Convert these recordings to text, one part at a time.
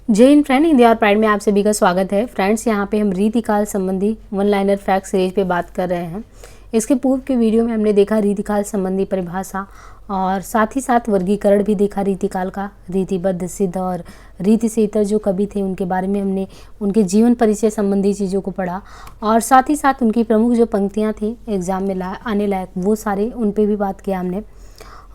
जय हिंद फ्रेंड, हिंदी और प्राइड में आप सभी का स्वागत है। फ्रेंड्स, यहाँ पे हम रीतिकाल संबंधी वन लाइनर फैक्ट सीरीज पे बात कर रहे हैं। इसके पूर्व के वीडियो में हमने देखा रीतिकाल संबंधी परिभाषा और साथ ही साथ वर्गीकरण भी देखा रीतिकाल का। रीतिबद्ध, सिद्ध और रीति से इतर जो कवि थे उनके बारे में हमने उनके जीवन परिचय संबंधी चीज़ों को पढ़ा और साथ ही साथ उनकी प्रमुख जो पंक्तियाँ थी एग्जाम में आने लायक वो सारे उन पर भी बात किया हमने।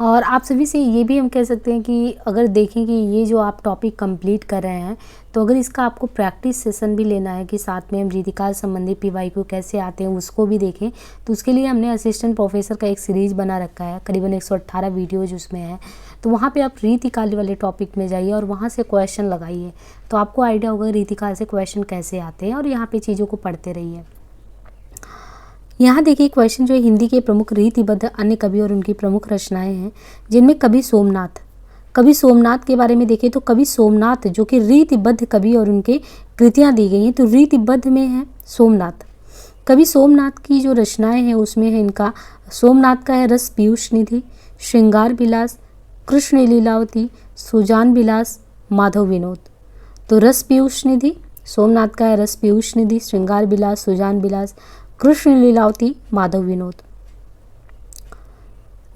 और आप सभी से ये भी हम कह सकते हैं कि अगर देखें कि ये जो आप टॉपिक कंप्लीट कर रहे हैं तो अगर इसका आपको प्रैक्टिस सेशन भी लेना है कि साथ में हम रीतिकाल संबंधी पीवाईक्यू कैसे आते हैं उसको भी देखें, तो उसके लिए हमने असिस्टेंट प्रोफेसर का एक सीरीज़ बना रखा है, करीबन 118 वीडियोज उसमें है। तो वहाँ पे आप रीतिकाल वाले टॉपिक में जाइए और वहाँ से क्वेश्चन लगाइए, तो आपको आइडिया होगा रीतिकाल से क्वेश्चन कैसे आते हैं और यहाँ पर चीज़ों को पढ़ते रहिए। यहाँ देखिए क्वेश्चन जो है, हिंदी के प्रमुख रीतिबद्ध अन्य कवि और उनकी प्रमुख रचनाएं हैं जिनमें कवि सोमनाथ के बारे में देखें तो कवि सोमनाथ जो कि रीतिबद्ध कवि और उनके कृतियाँ दी गई हैं, तो रीतिबद्ध में है सोमनाथ। कवि सोमनाथ की जो रचनाएं हैं उसमें है इनका सोमनाथ का है रस पीयूष निधि, श्रृंगार विलास, कृष्ण लीलावती, सुजान विलास, माधव विनोद। तो रस पीयूष निधि सोमनाथ का है रस पीयूष निधि, श्रृंगार विलास, सुजान विलास, कृष्ण लीलावती, माधव विनोद।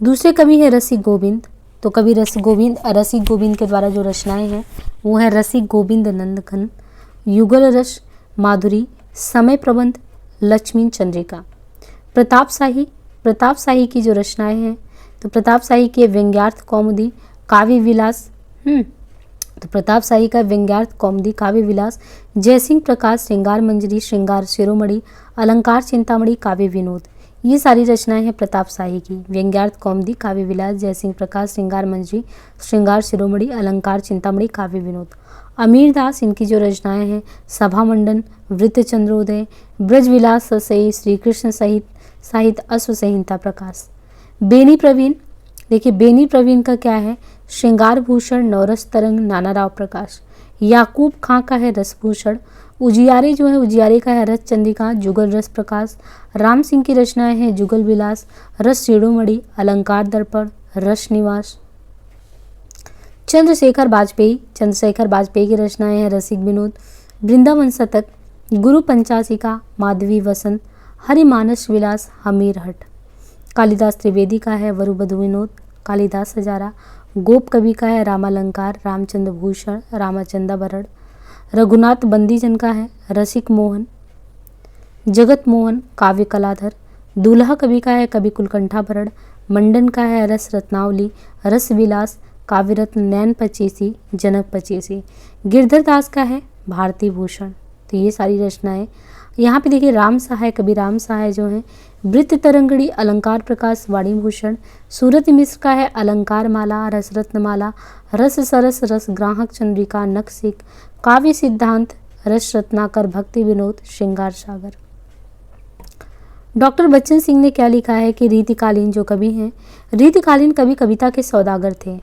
दूसरे कवि है रसिक गोविंद, तो कवि रसिक गोविंद के द्वारा जो रचनाएं हैं वो है रसिक गोविंद नंदघन, युगल रस, माधुरी, समय प्रबंध, लक्ष्मी चंद्रिका। प्रताप शाही की जो रचनाएं हैं तो प्रताप शाही की व्यंग्यार्थ कौमुदी, काव्य विलास, तो प्रताप शाही का व्यंग्यार्थ कौमुदी, काव्य विलास, जयसिंह प्रकाश, श्रृंगार मंजरी, श्रृंगार शिरोमणि, अलंकार चिंतामणि, काव्य विनोद। ये सारी रचनाएं हैं प्रताप शाही की, व्यंग्यार्थ कौमुदी, काव्य विलास, जयसिंह प्रकाश, श्रृंगार मंजरी, श्रृंगार शिरोमणि, अलंकार चिंतामणि, काव्य विनोद। अमीर दास इनकी जो रचनाएं हैं सभा मंडन, वृत्त चंद्रोदय, ब्रज विलास सही, श्री कृष्ण साहित्य, अश्व संहिता प्रकाश। बेनी प्रवीण, देखिए बेनी प्रवीण का क्या है श्रृंगार भूषण, नवरस तरंग, नाना राव प्रकाश। याकूब खां का है रसभूषण। उजियारे जो है उजियारे का है रस चंद्रिका, जुगल रस प्रकाश। राम सिंह की रचनाएं हैं जुगल विलास, रस शिरोमणि, अलंकार दर्पण, रस निवास। चंद्रशेखर बाजपेयी की रचनाएं हैं रसिक विनोद, वृंदावन शतक, गुरु पंचाशिका, माधवी वसंत, हरिमानस विलास, हमीर हट। कालिदास त्रिवेदी का है वरुबधु विनोद, कालिदास हजारा। गोप कवि का है रामालंकार, रामचंद्र भूषण, रामचंद्रभरण। रघुनाथ बंदीजन का है रसिक मोहन, जगत मोहन, काव्य कलाधर। दूल्हा कवि का है कवि कुलकंठाभरण। मंडन का है रस रत्नावली, रस विलास, काव्यरत्न, नैन पचीसी, जनक पचीसी। गिरधर दास का है भारती भूषण। तो ये सारी रचनाएं यहाँ पे देखिए कवि राम सहाय जो हैं वृत्त तरंगड़ी, अलंकार प्रकाश, वाणी भूषण। सूरत मिश्र का है अलंकार माला, रस रत्नमाला, रस सरस, रस ग्राहक चंद्रिका, नखसिक, काव्य सिद्धांत, रस रत्नाकर, भक्ति विनोद, श्रृंगार सागर। डॉक्टर बच्चन सिंह ने क्या लिखा है कि रीतिकालीन जो कवि हैं, रीतिकालीन कवि कविता के सौदागर थे।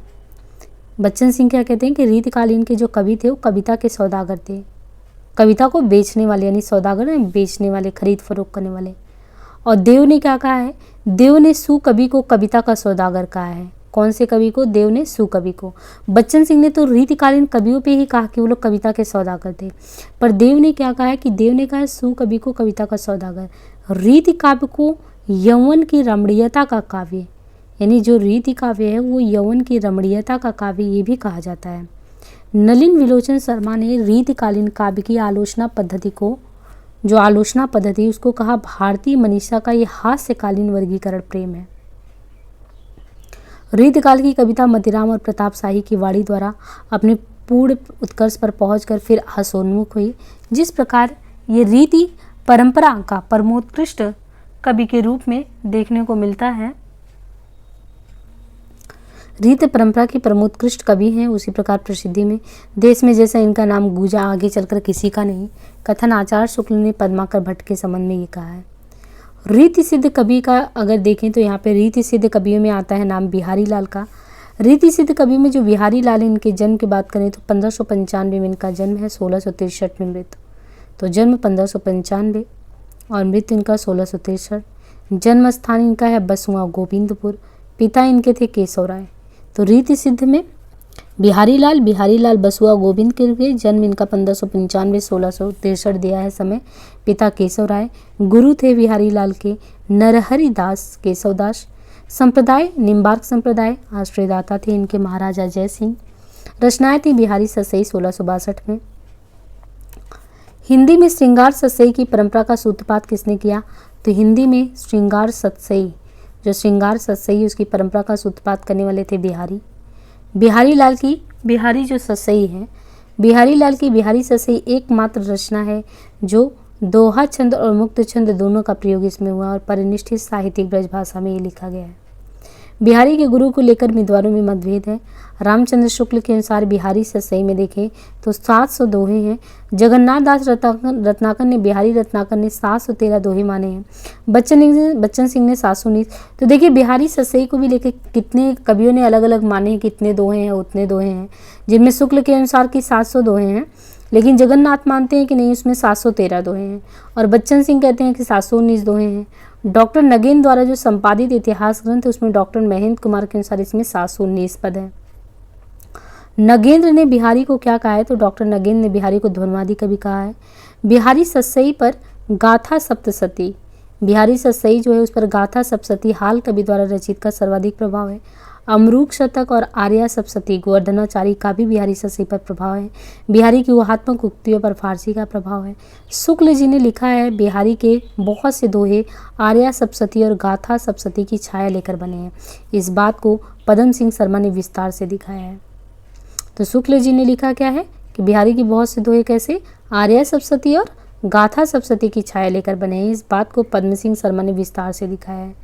बच्चन सिंह क्या कहते हैं कि रीतिकालीन के जो कवि थे वो कविता के सौदागर थे, कविता को बेचने वाले, यानी सौदागर हैं बेचने वाले, खरीद फरोख्त करने वाले। और देव ने क्या कहा है, देव ने सु कवि को कविता का सौदागर कहा है। कौन से कवि को? देव ने सु कवि को। बच्चन सिंह ने तो रीतिकालीन कवियों पे ही कहा कि वो लोग कविता के सौदागर थे, पर देव ने क्या कहा है कि देव ने कहा है सु कवि को कविता का सौदागर। रीति काव्य को यौवन की रमणीयता का काव्य, यानी जो रीति काव्य है वो यौवन की रमणीयता का काव्य ये भी कहा जाता है। नलिन विलोचन शर्मा ने रीतिकालीन काव्य की आलोचना पद्धति उसको कहा भारतीय मनीषा का ये हास्यकालीन वर्गीकरण प्रेम है। रीतिकाल की कविता मतिराम और प्रताप शाही की वाणी द्वारा अपने पूर्ण उत्कर्ष पर पहुंचकर फिर हास्योन्मुख हुई। जिस प्रकार ये रीति परंपरा का परमोत्कृष्ट कवि के रूप में देखने को मिलता है, रीत परंपरा की परमोत्कृष्ट कवि हैं, उसी प्रकार प्रसिद्धि में देश में जैसा इनका नाम गूंजा आगे चलकर किसी का नहीं। कथन आचार्य शुक्ल ने पद्माकर भट्ट के संबंध में ये कहा है। रीति सिद्ध कवि का अगर देखें तो यहाँ पे रीति सिद्ध कवियों में आता है नाम बिहारी लाल का। रीति सिद्ध कवि में जो बिहारी लाल, इनके जन्म की बात करें तो 1595 में इनका जन्म है, 1663 में मृत्यु। तो जन्म 1595 और मृत्यु इनका 1663। जन्म स्थान इनका है बसुआ गोविंदपुर, पिता इनके थे केशव राय। तो रीति सिद्ध में बिहारी लाल बसुआ गोविंद के जन्म इनका 1595-1663 दिया है समय। पिता केशव राय, गुरु थे बिहारी लाल के नरहरि दास केशवदास। संप्रदाय निम्बार्क संप्रदाय, आश्रयदाता थे इनके महाराजा जय सिंह। रचनाएं थी बिहारी सतसई 1662 में। हिंदी में श्रृंगार सतसई की परंपरा का सूत्रपात किसने किया? तो हिंदी में श्रृंगार सतसई, जो श्रृंगार सतसई उसकी परंपरा का सूत्रपात करने वाले थे बिहारी लाल की। बिहारी जो सतसई है, बिहारी लाल की बिहारी सतसई एकमात्र रचना है जो दोहा छंद और मुक्त छंद दोनों का प्रयोग इसमें हुआ और परिनिष्ठित साहित्यिक ब्रज भाषा में ये लिखा गया है। बिहारी के गुरु को लेकर विद्वानों में मतभेद है। रामचंद्र शुक्ल के अनुसार बिहारी सतसई में देखें तो 700 दोहे हैं। जगन्नाथ दास रत्नाकर ने बिहारी रत्नाकर ने 713 दोहे माने हैं। बच्चन सिंह ने 719। तो देखिए बिहारी सतसई को भी लेकर कितने कवियों ने अलग अलग माने हैं, कितने दोहे हैं, उतने दोहे हैं, जिनमें शुक्ल के अनुसार की 700 दोहे हैं, लेकिन जगन्नाथ मानते हैं कि नहीं उसमें 713 दोहे हैं और बच्चन सिंह कहते हैं कि 719 दोहे हैं। डॉक्टर नगेन द्वारा जो संपादित इतिहास ग्रंथ उसमें डॉक्टर महेंद्र कुमार के अनुसार इसमें 719 पद है। नगेंद्र ने बिहारी को क्या कहा है? तो डॉक्टर नगेंद्र ने बिहारी को ध्वनिवादी कवि कहा है। बिहारी सतसई पर गाथा सप्तशती, बिहारी सतसई जो है उस पर गाथा सप्तशती हाल कवि द्वारा रचित का सर्वाधिक प्रभाव है। अमरूक शतक और आर्या सप्तशती गोवर्धनाचारी का भी बिहारी सतसई पर प्रभाव है। बिहारी की ऊहात्मक उक्तियों पर फारसी का प्रभाव है। शुक्ल जी ने लिखा है बिहारी के बहुत से दोहे आर्या सप्तशती और गाथा सप्तशती की छाया लेकर बने हैं। इस बात को पद्म सिंह शर्मा ने विस्तार से दिखाया है। तो शुक्ल जी ने लिखा क्या है कि बिहारी की बहुत से दोहे कैसे आर्या सप्तशती और गाथा सप्तशती की छाया लेकर बने हैं। इस बात को पद्म सिंह शर्मा ने विस्तार से दिखाया है।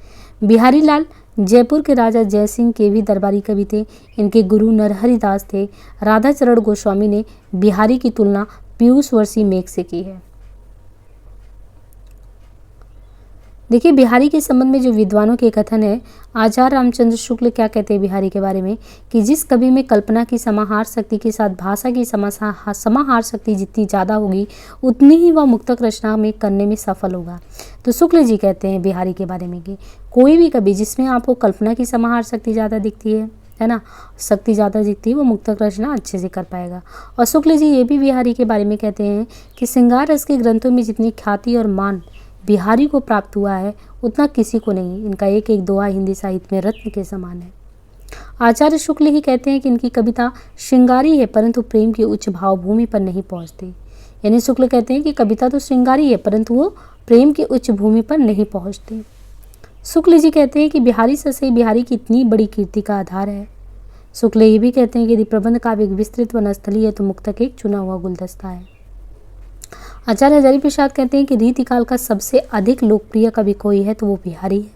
बिहारी लाल जयपुर के राजा जय सिंह के भी दरबारी कवि थे। इनके गुरु नरहरि दास थे। राधाचरण गोस्वामी ने बिहारी की तुलना पीयूष वर्षी मेघ से की है। देखिए बिहारी के संबंध में जो विद्वानों के कथन है, आचार्य रामचंद्र शुक्ल क्या कहते हैं बिहारी के बारे में कि जिस कवि में कल्पना की समाहार शक्ति के साथ भाषा की समाहार शक्ति जितनी ज़्यादा होगी उतनी ही वह मुक्तक रचना में करने में सफल होगा। तो शुक्ल जी कहते हैं बिहारी के बारे में कि कोई भी कवि जिसमें आपको कल्पना की समाहार शक्ति ज़्यादा दिखती है ना, शक्ति ज़्यादा दिखती है, वो मुक्तक रचना अच्छे से कर पाएगा। और शुक्ल जी ये भी बिहारी के बारे में कहते हैं कि श्रृंगार रस के ग्रंथों में जितनी ख्याति और मान बिहारी को प्राप्त हुआ है उतना किसी को नहीं। इनका एक एक दोहा हिंदी साहित्य में रत्न के समान है। आचार्य शुक्ल ही कहते हैं कि इनकी कविता श्रृंगारी है परंतु प्रेम की उच्च भावभूमि पर नहीं पहुंचती। यानी शुक्ल कहते हैं कि कविता तो श्रृंगारी है परंतु वो प्रेम की उच्च भूमि पर नहीं पहुंचती। शुक्ल जी कहते हैं कि बिहारी सतसई बिहारी की इतनी बड़ी कीर्ति का आधार है। शुक्ल ये भी कहते हैं कि यदि प्रबंध काव्य एक विस्तृत वनस्थली है तो मुक्तक एक चुना हुआ गुलदस्ता है। आचार्य हजारी प्रसाद कहते हैं कि रीतिकाल का सबसे अधिक लोकप्रिय कवि कोई है तो वो बिहारी है।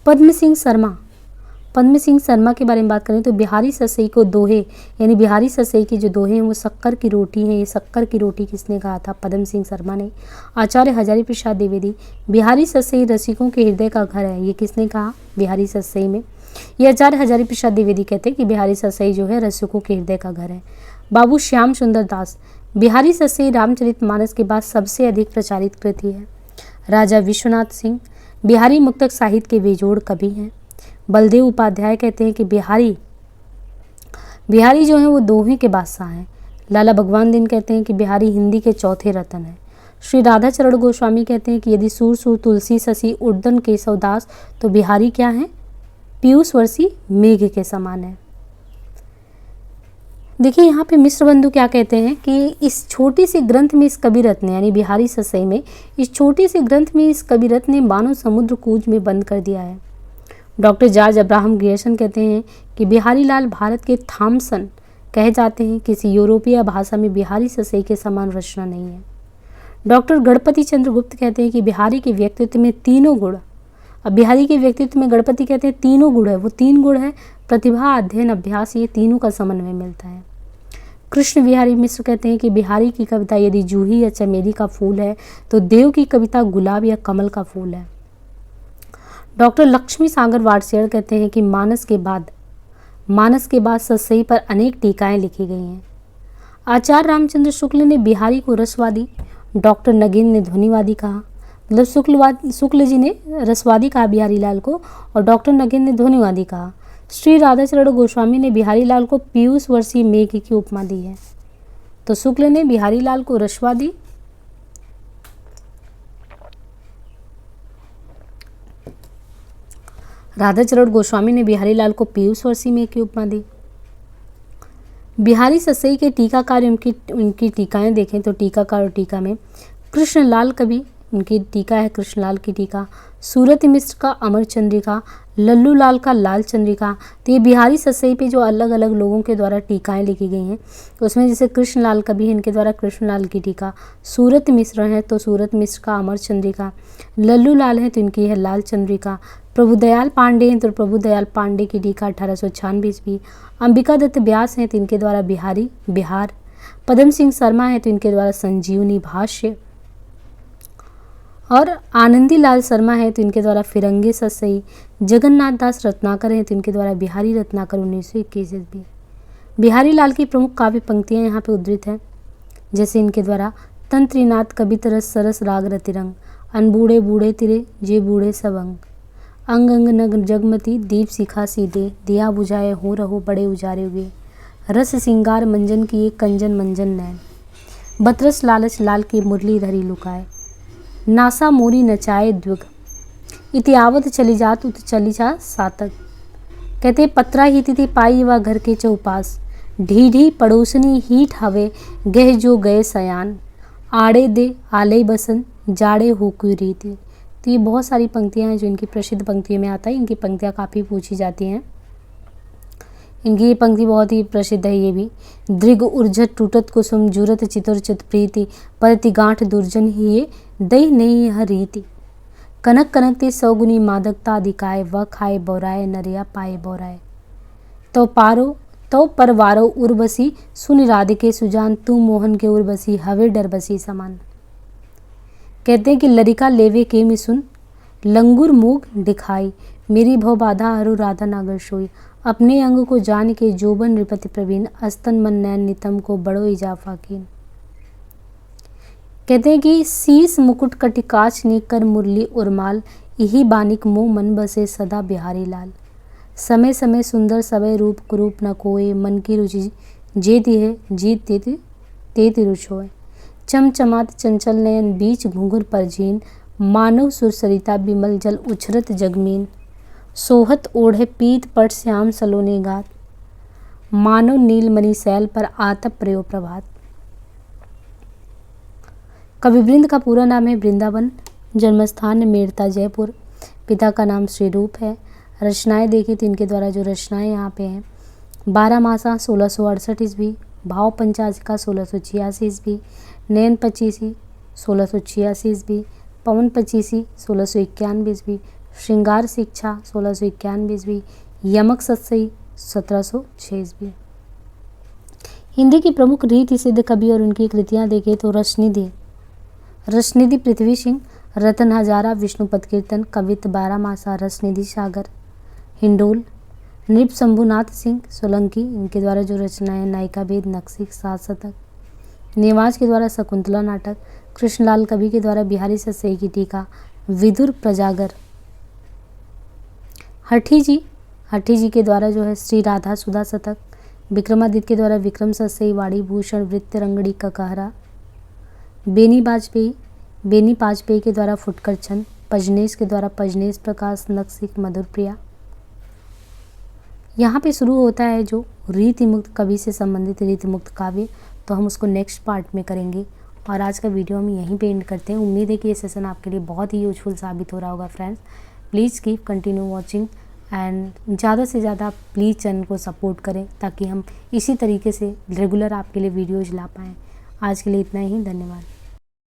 पद्म सिंह शर्मा के बारे में बात करें तो बिहारी सतसई को दोहे यानी बिहारी सतसई की जो दोहे हैं वो शक्कर की रोटी हैं। ये शक्कर की रोटी किसने कहा था? पद्म सिंह शर्मा ने। आचार्य हजारी प्रसाद द्विवेदी बिहारी सतसई रसिकों के हृदय का घर है, ये किसने कहा? बिहारी सतसई में। ये आचार्य हजारी प्रसाद द्विवेदी कहते हैं कि बिहारी सतसई जो है रसिकों के हृदय का घर है। बाबू श्याम सुंदर दास बिहारी सतसई रामचरितमानस के बाद सबसे अधिक प्रचारित कृति है। राजा विश्वनाथ सिंह बिहारी मुक्तक साहित्य के बेजोड़ कवि हैं। बलदेव उपाध्याय कहते हैं कि बिहारी जो हैं वो दोहे के बादशाह हैं। लाला भगवान दिन कहते हैं कि बिहारी हिंदी के चौथे रतन हैं। श्री राधाचरण गोस्वामी कहते हैं कि यदि सूर तुलसी शशि उर्दन केशवदास तो बिहारी क्या हैं? पीयूष वर्षी मेघ के समान है। देखिए यहाँ पे मिश्र बंधु क्या कहते हैं कि इस छोटी सी ग्रंथ में इस कवि रत्न यानी बिहारी सतसई में इस छोटी सी ग्रंथ में इस कवि रत्न ने मानव समुद्र कूज में बंद कर दिया है। डॉक्टर जॉर्ज अब्राहम ग्रियर्सन कहते हैं कि बिहारी लाल भारत के थॉमसन कहे जाते हैं। किसी यूरोपीय भाषा में बिहारी सतसई के समान रचना नहीं है। डॉक्टर गणपति चंद्र गुप्त कहते हैं कि बिहारी के व्यक्तित्व में तीनों गुण, अब बिहारी के व्यक्तित्व में गणपति कहते हैं तीनों गुण है, वो तीन गुण है प्रतिभा अध्ययन अभ्यास, ये तीनों का समन्वय मिलता है। कृष्ण बिहारी मिश्र कहते हैं कि बिहारी की कविता यदि जूही या चमेली का फूल है तो देव की कविता गुलाब या कमल का फूल है। डॉक्टर लक्ष्मी सागर वाटसेड़ कहते हैं कि मानस के बाद सतसई पर अनेक टीकाएं लिखी गई हैं। आचार्य रामचंद्र शुक्ल ने बिहारी को रसवादी, डॉक्टर नगेंद्र ने ध्वनिवादी कहा। मतलब शुक्ल जी ने रसवादी कहा बिहारी लाल को और डॉक्टर नगेंद्र ने ध्वनिवादी कहा। श्री राधाचरण गोस्वामी ने बिहारी लाल को पीयूष वर्षी मेघ की उपमा दी है। तो शुक्ल ने बिहारी लाल को रश्वा दी। राधाचरण गोस्वामी ने बिहारी लाल को पीयूष वर्षी मेघ की उपमा दी। बिहारी ससई के टीकाकार उनकी टीकाएं देखें तो टीकाकार और टीका में कृष्णलाल कवि, उनकी टीका है कृष्णलाल की टीका, सूरत मिश्र का अमर चंद्रिका, लल्लू लाल का लाल चंद्रिका। तो ये बिहारी ससई पे जो अलग अलग लोगों के द्वारा टीकाएं लिखी गई हैं, तो उसमें जैसे कृष्णलाल कवि है, इनके द्वारा कृष्णलाल की टीका, सूरत मिश्र है तो सूरत मिश्र का अमर चंद्रिका, लल्लू लाल है तो इनकी है लाल चंद्रिका, प्रभुदयाल पांडे हैं तो प्रभुदयाल पांडे की टीका 1896 ईस्वी, अंबिका दत्त व्यास हैं तो इनके द्वारा बिहारी बिहार, पदम सिंह शर्मा है तो इनके द्वारा संजीवनी भाष्य, और आनंदी लाल शर्मा है तो इनके द्वारा फिरंगे ससई, जगन्नाथ दास रत्नाकर हैं तो इनके द्वारा बिहारी रत्नाकर 1921 ईस्वी। बिहारी लाल की प्रमुख काव्य पंक्तियाँ यहाँ पे उद्धृत हैं, जैसे इनके द्वारा तंत्रीनाथ कवि तरस सरस राग रतिरंग, अनबूढ़े बूढ़े तिरे जे बूढ़े सबंग, अंग अंग नग जगमती दीप शिखा सीधे, दिया बुझाए हो रहो बड़े उजारे हुए, रस सिंगार मंजन की एक कंजन मंजन नैन, बतरस लालच लाल की मुरली धरी लुकाए, नासा मोरी नचाए द्विग, इतियावत चली जात उत चली जा सातक। कहते पत्रा ही तिथि पाई व घर के चौपास, ढीढ़ी पड़ोसनी हीठ हवे गह जो गए सयान, आड़े दे आले बसन जाड़े होकुई रीति। तो ये बहुत सारी पंक्तियाँ हैं जो इनकी प्रसिद्ध पंक्तियों में आता है। इनकी पंक्तियाँ काफ़ी पूछी जाती हैं। इनकी ये पंक्ति बहुत ही प्रसिद्ध है ये भी। दृग उर्झत टूटत कुसुम जुरत चितुर चित प्रीति, परति गांठ दुर्जन ही ये दई नहीं यह रीति, कनक कनकते सौगुनी मादकता दिखाए, व खाए बोराए नरिया पाए बोराए, तो परवारो उर्वशी सुन राधिके सुजान, तू मोहन के उर्वशी हवे डरबसी समान। कहते हैं कि लरिका लेवे के में सुन लंगूर मूग दिखाई, मेरी भव बाधा हरु राधा नागर सोई, अपने अंग को जान के जोबन रिपति प्रवीण, अस्तन मन नैन नितम को बड़ो इजाफा कीन। कहते हैं कि शीस मुकुट कटिकाच ने कर मुरली उर्माल, यही बानिक मोह मन बसे सदा बिहारी लाल, समय समय सुंदर सबे रूप कुरूप न कोय, मन की रुचि जेती है जीत तेती रुच होय, चमचमात चंचल नयन बीच घुंघुर पर झीन, मानव सुरसरिता बिमल जल उछरत जगमीन, सोहत ओढ़े पीत पट श्याम सलोने गात, मानव नीलमणि शैल पर आतप प्रयो प्रभात। कविवृंद का पूरा नाम है वृंदावन, जन्मस्थान मेड़ता जयपुर, पिता का नाम श्री रूप है। रचनाएं देखें तो इनके द्वारा जो रचनाएं यहाँ पे हैं, 12 मासा 1668 ईस्वी, भाव पंचासिका 1686 ईस्वी, नयन पचीसी 1686 ईस्वी, पवन पचीसी 1691 ईस्वी, श्रृंगार शिक्षा 1691 ईस्वी, यमक सत्सई 1706 ईस्वी। हिंदी की प्रमुख रीति सिद्ध कवि और उनकी कृतियाँ देखें तो रसनिधि पृथ्वी सिंह, रतन हजारा, विष्णुपद कीर्तन, कवित्त 12 मासा, रसनिधि सागर, हिंडोल, नृप शंभुनाथ सिंह सोलंकी, इनके द्वारा जो रचनाएं नायिका भेद, नक्सिक, सात शतक, नेवाज के द्वारा शकुंतला नाटक, कृष्णलाल कवि के द्वारा बिहारी ससई की टीका, विदुर प्रजागर, हठी जी के द्वारा जो है श्री राधा सुधा शतक, विक्रमादित्य के द्वारा विक्रम ससई वाणी भूषण वृत्त रंगड़ी ककहरा, बेनी वाजपेयी के द्वारा फुटकर छंद, पजनेश के द्वारा पजनेश प्रकाश, नक्सिक, मधुर प्रिया। यहाँ पे शुरू होता है जो रीति मुक्त कवि से संबंधित रीति मुक्त काव्य, तो हम उसको नेक्स्ट पार्ट में करेंगे। और आज का वीडियो हम यहीं पे एंड करते हैं। उम्मीद है कि ये सेशन आपके लिए बहुत ही यूजफुल साबित हो रहा होगा friends. Please keep continue watching and ज़्यादा से ज़्यादा प्लीज़ चैनल को सपोर्ट करें, ताकि हम इसी तरीके से रेगुलर आपके लिए वीडियोज़ ला पाएँ। आज के लिए इतना ही, धन्यवाद।